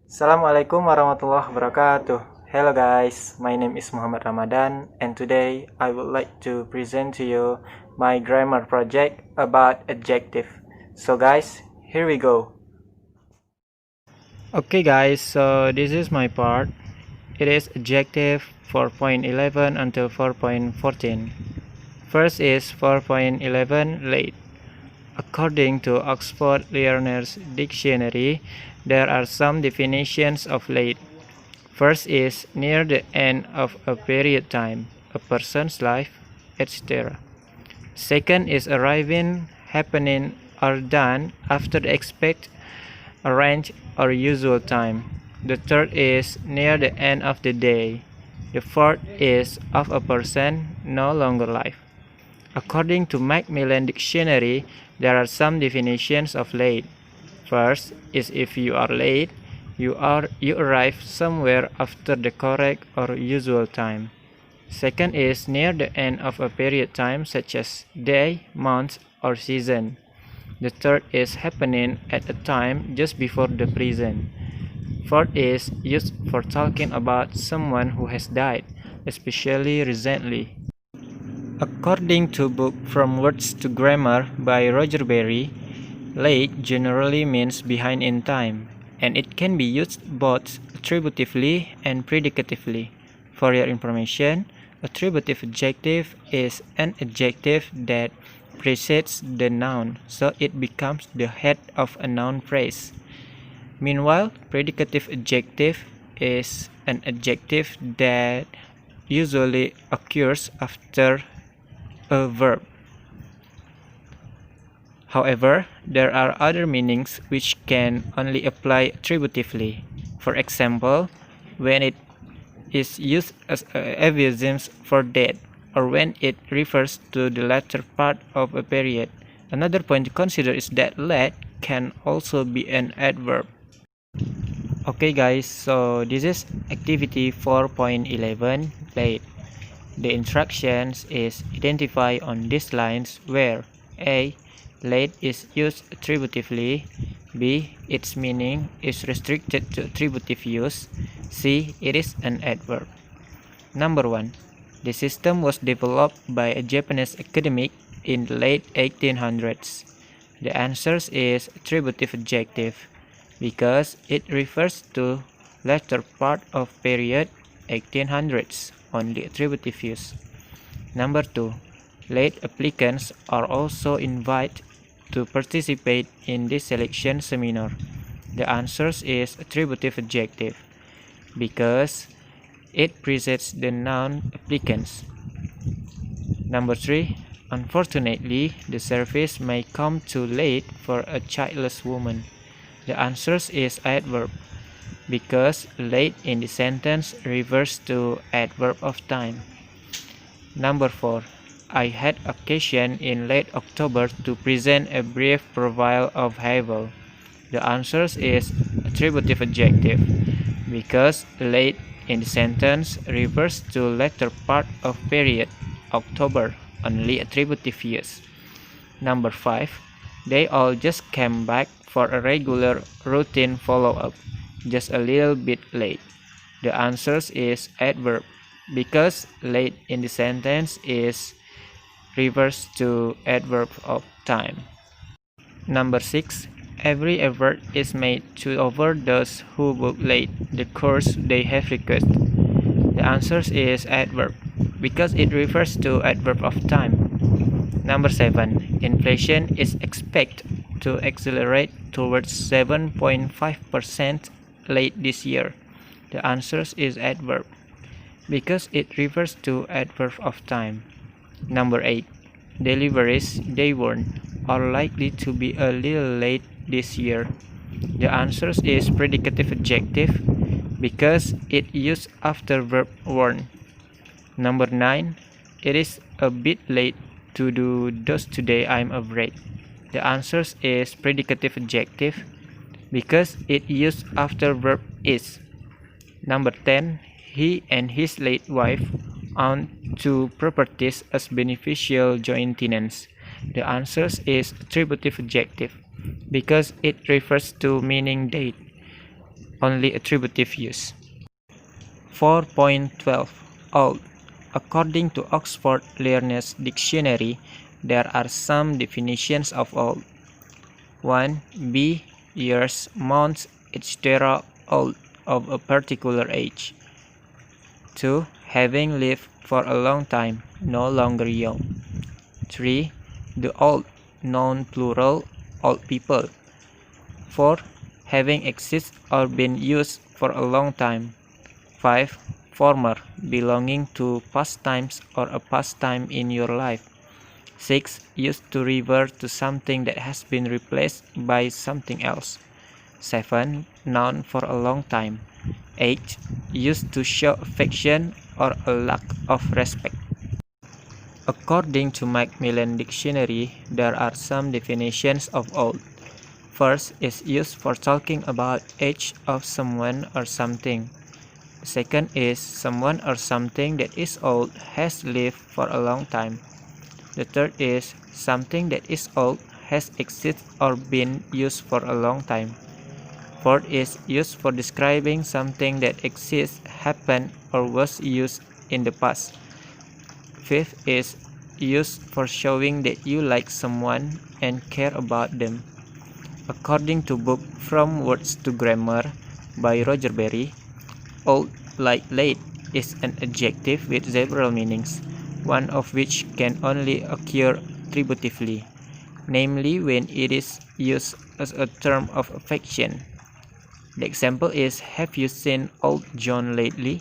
Assalamualaikum warahmatullahi wabarakatuh. Hello guys, my name is Muhammad Ramadan and today I would like to present to you my grammar project about adjective. So guys, here we go. Okay guys, so this is my part. It is adjective 4.11 until 4.14. First is 4.11 late. According to Oxford Learner's Dictionary, there are some definitions of late. First is near the end of a period time, a person's life, etc. Second is arriving, happening, or done after the expected, arranged, or usual time. The third is near the end of the day. The fourth is of a person no longer alive. According to Macmillan Dictionary, there are some definitions of late. First is if you are late, you arrive somewhere after the correct or usual time. Second is near the end of a period time such as day, month, or season. The third is happening at a time just before the present. Fourth is used for talking about someone who has died, especially recently. According to book From Words to Grammar by Roger Berry, late generally means behind in time, and it can be used both attributively and predicatively. For your information, attributive adjective is an adjective that precedes the noun, so it becomes the head of a noun phrase. Meanwhile, predicative adjective is an adjective that usually occurs after a verb. However, there are other meanings which can only apply attributively. For example, when it is used as euphemism for death, or when it refers to the latter part of a period. Another point to consider is that late can also be an adverb. Okay guys, so this is activity 4.11 late. The instructions is identify on these lines where A. Late is used attributively, B. Its meaning is restricted to attributive use, C. It is an adverb. Number 1. The system was developed by a Japanese academic in the late 1800s. The answer is attributive adjective because it refers to latter part of period 1800s, only attributive use. Number 2. Late applicants are also invited to participate in this selection seminar. The answer is attributive adjective because it precedes the noun applicants. Number 3. Unfortunately, the service may come too late for a childless woman. The answer is adverb because late in the sentence refers to adverb of time. Number 4. I had occasion in late October to present a brief profile of Havel. The answer is attributive adjective because late in the sentence refers to latter part of period October, only attributive use. Number 5. They all just came back for a regular routine follow-up, just a little bit late. The answer is adverb because late in the sentence is refers to adverb of time. Number 6. Every effort is made to offer those who book late the course they have requested. The answer is adverb because it refers to adverb of time. Number 7. Inflation is expected to accelerate towards 7.5% late this year. The answer is adverb because it refers to adverb of time. Number 8. Deliveries, they warn, are likely to be a little late this year. The answer is predicative adjective because it used after verb warn. Number 9. It is a bit late to do those today, I'm afraid. The answer is predicative adjective because it used after verb is. Number 10. He and his late wife own two properties as beneficial joint tenants. The answer is attributive adjective because it refers to meaning date. only attributive use. 4.12 Old. According to Oxford Learner's Dictionary, there are some definitions of old. 1. Be years, months, etc. old of a particular age. 2. Having lived for a long time, no longer young. 3. The old, noun plural, old people. 4. Having existed or been used for a long time. 5. Former, belonging to past times or a past time in your life. 6. Used to refer to something that has been replaced by something else. 7. Known for a long time. 8. Used to show affection or a lack of respect. According to Macmillan Dictionary, there are some definitions of old. First is used for talking about age of someone or something. The second is someone or something that is old has lived for a long time. The third is something that is old has existed or been used for a long time. Fourth is used for describing something that exists, happened, or was used in the past. Fifth is used for showing that you like someone and care about them. According to book From Words to Grammar by Roger Berry, old, like late, is an adjective with several meanings, one of which can only occur attributively, namely when it is used as a term of affection. The example is, have you seen old John lately?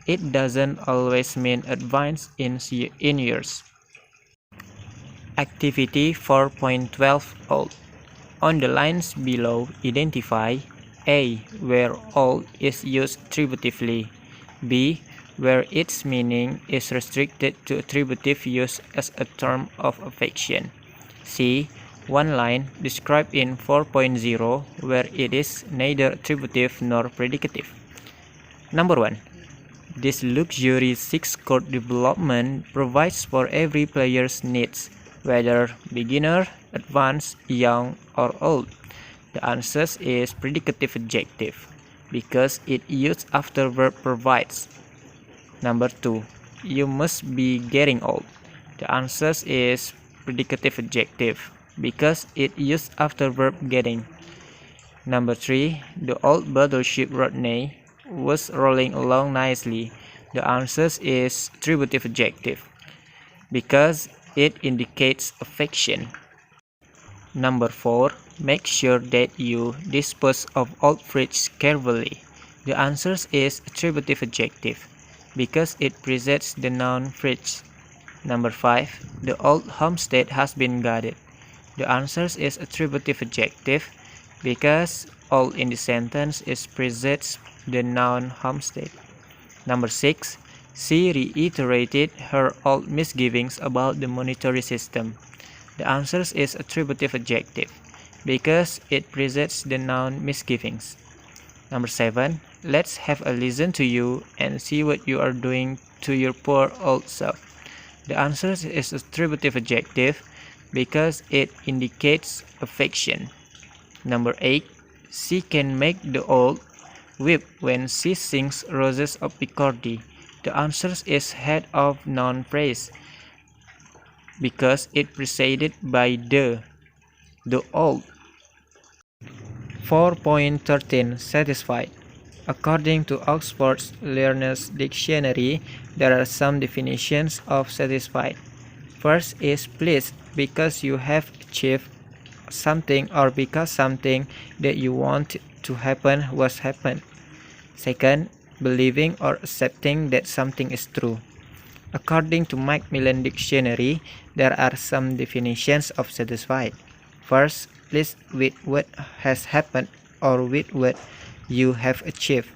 It doesn't always mean advanced in years. Activity 4.12 Old. On the lines below, identify A. Where old is used attributively, B. Where its meaning is restricted to attributive use as a term of affection, C. One line, described in 4.0, where it is neither attributive nor predicative. Number 1. This luxury 6-chord development provides for every player's needs, whether beginner, advanced, young, or old. The answer is predicative adjective, because it used after verb provides. Number 2. You must be getting old. The answer is predicative adjective, because it used after verb getting. Number 3. The old battleship Rodney was rolling along nicely. The answer is attributive adjective, because it indicates affection. Number 4. Make sure that you dispose of old fruits carefully. The answer is attributive adjective, because it precedes the noun fruits. Number 5. The old homestead has been gutted. The answer is attributive adjective, because all in the sentence is precedes the noun homestead. Number 6. She reiterated her old misgivings about the monetary system. The answer is attributive adjective, because it precedes the noun misgivings. Number 7. Let's have a listen to you and see what you are doing to your poor old self. The answer is attributive adjective, because it indicates affection. Number 8. She can make the old weep when she sings Roses of Picardy. The answer is head of noun phrase, because it preceded by the old. 4.13 Satisfied. According to Oxford's Learner's Dictionary, there are some definitions of satisfied. First is pleased, because you have achieved something or because something that you want to happen was happened. Second, believing or accepting that something is true. According to Macmillan Dictionary, there are some definitions of satisfied. First, pleased with what has happened or with what you have achieved.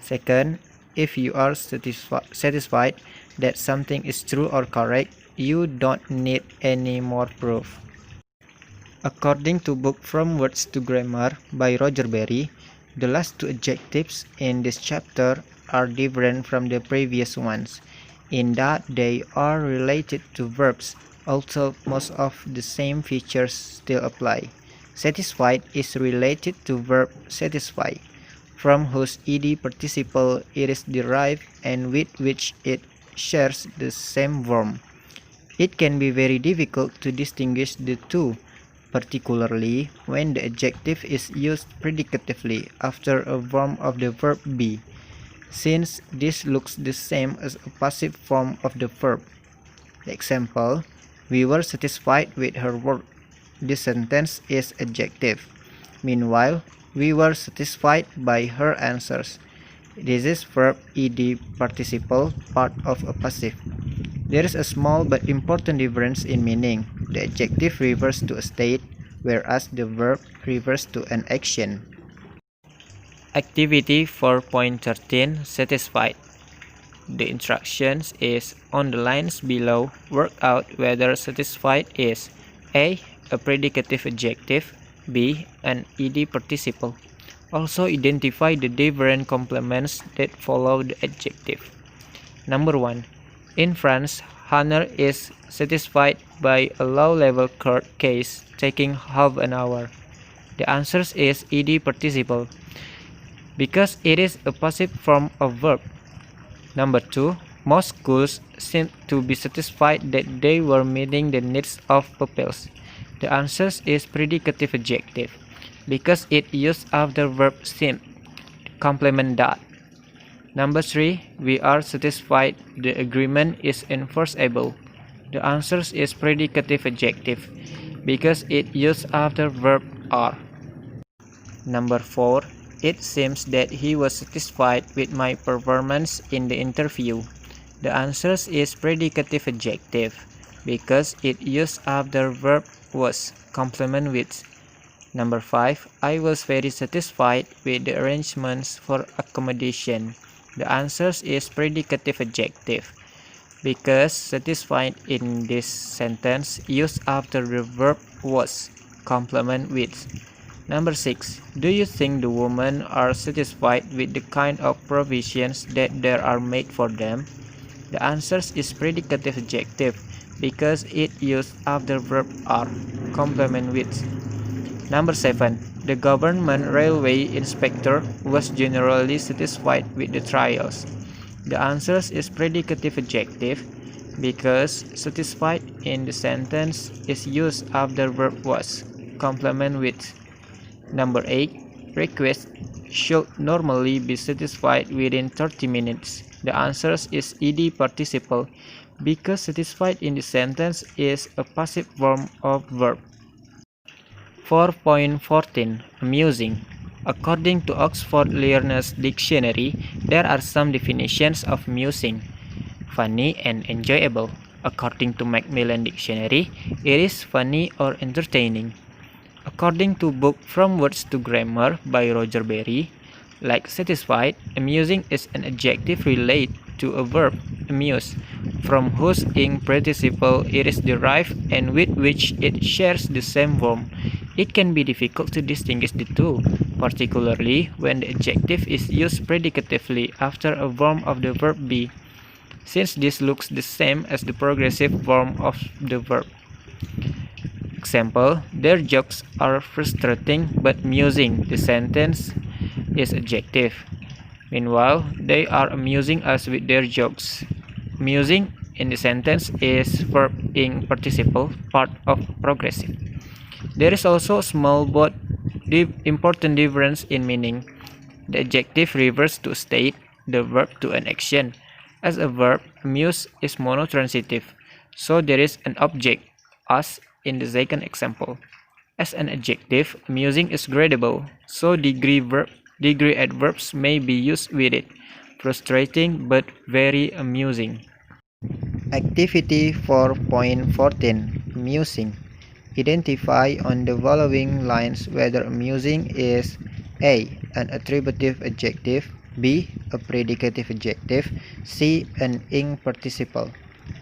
Second, if you are satisfied that something is true or correct, you don't need any more proof. According to book From Words to Grammar by Roger Berry, the last two adjectives in this chapter are different from the previous ones, in that they are related to verbs, although most of the same features still apply. Satisfied is related to verb satisfy. from whose ed participle it is derived and with which it shares the same form. It can be very difficult to distinguish the two, particularly when the adjective is used predicatively after a form of the verb be, since this looks the same as a passive form of the verb. The example, we were satisfied with her work. This sentence is adjective. Meanwhile, we were satisfied by her answers. This is verb ed participle, part of a passive. There is a small but important difference in meaning. The adjective refers to a state, whereas the verb refers to an action. Activity 4.13 Satisfied. The instructions is on the lines below. Work out whether satisfied is A. A predicative adjective, B. An ed participle. Also identify the different complements that follow the adjective. Number 1. In France, Hannah is satisfied by a low-level court case taking half an hour. The answer is ed participle, because it is a passive form of verb. Number 2. Most schools seem to be satisfied that they were meeting the needs of pupils. The answer is predicative adjective, because it used after verb seem, complement that. Number 3. We are satisfied the agreement is enforceable. The answer is predicative adjective, because it used after verb are. Number 4. It seems that he was satisfied with my performance in the interview. The answer is predicative adjective, because it used after verb was, complement with. Number 5. I was very satisfied with the arrangements for accommodation. The answer is predicative adjective, because satisfied in this sentence used after the verb was, complement with. Number 6. Do you think the women are satisfied with the kind of provisions that there are made for them? The answer is predicative adjective, because it used after verb are, complement with. Number 7. The government railway inspector was generally satisfied with the trials. The answer is predicative adjective, because satisfied in the sentence is used after verb was, complement with. Number 8. Requests should normally be satisfied within 30 minutes. The answer is ed participle, because satisfied in the sentence is a passive form of verb. 4.14 Amusing. According to Oxford Learner's Dictionary, there are some definitions of amusing: funny and enjoyable. According to Macmillan Dictionary, it is funny or entertaining. According to book From Words to Grammar by Roger Berry, like satisfied, amusing is an adjective related to a verb, amuse, from whose ing participle it is derived and with which it shares the same form. It can be difficult to distinguish the two, particularly when the adjective is used predicatively after a form of the verb be, since this looks the same as the progressive form of the verb. Example, their jokes are frustrating but amusing. The sentence is adjective. Meanwhile, they are amusing us with their jokes. Amusing in the sentence is verb ing participle, part of progressive. There is also a small but important difference in meaning. The adjective refers to a state, the verb to an action. As a verb, amuse is monotransitive, so there is an object, us, in the second example. As an adjective, amusing is gradable, so degree adverbs may be used with it. Frustrating but very amusing. Activity 4.14 Amusing. Identify on the following lines whether amusing is A. An attributive adjective, B. A predicative adjective, C. An ing participle.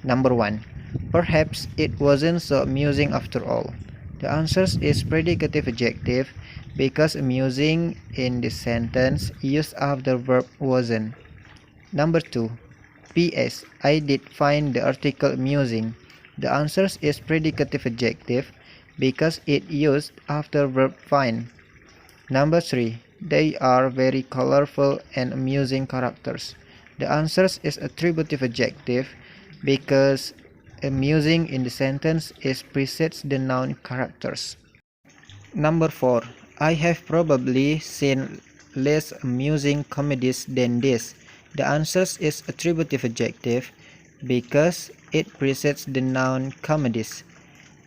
Number 1. Perhaps it wasn't so amusing after all. The answer is predicative adjective, because amusing in this sentence used after verb wasn't. Number 2. P.S. I did find the article amusing. The answer is predicative adjective, because it used after verb find. Number 3. They are very colorful and amusing characters. The answer is attributive adjective because amusing in the sentence is precedes the noun characters. Number 4. I have probably seen less amusing comedies than this. The answer is attributive adjective because it precedes the noun comedies.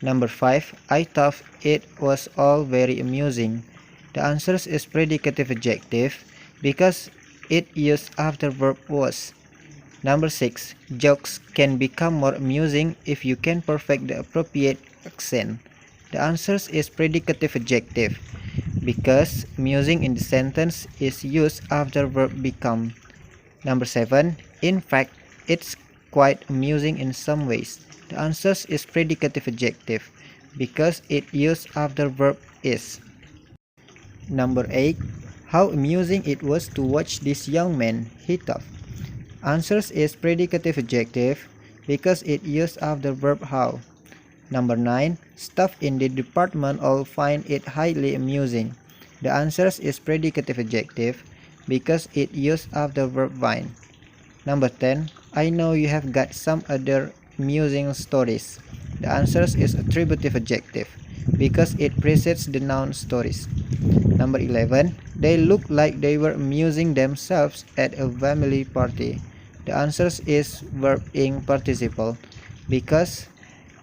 Number 5. I thought it was all very amusing. The answer is predicative adjective because it used after verb was. Number 6. Jokes can become more amusing if you can perfect the appropriate accent. The answer is predicative adjective because amusing in the sentence is used after verb become. Number 7. In fact, it's quite amusing in some ways. The answer is predicative adjective because it used after verb is. Number 8. How amusing it was to watch this young man, he thought. Answers is predicative adjective because it used after verb how. Number 9. Staff in the department all find it highly amusing. The answers is predicative adjective because it used after verb find. Number 10. I know you have got some other amusing stories. The answers is attributive adjective because it precedes the noun stories. Number 11. They looked like they were amusing themselves at a family party. The answers is verb ing participle because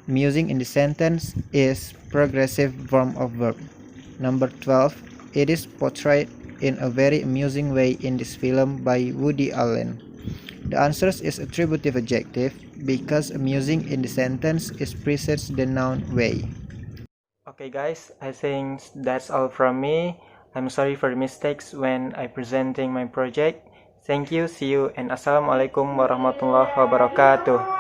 amusing in the sentence is progressive form of verb. Number 12. It is portrayed in a very amusing way in this film by Woody Allen. The answer is attributive adjective because amusing in the sentence is precedes the noun way. Okay guys, I think that's all from me. I'm sorry for the mistakes when I presenting my project. Thank you, see you, and assalamualaikum warahmatullahi wabarakatuh.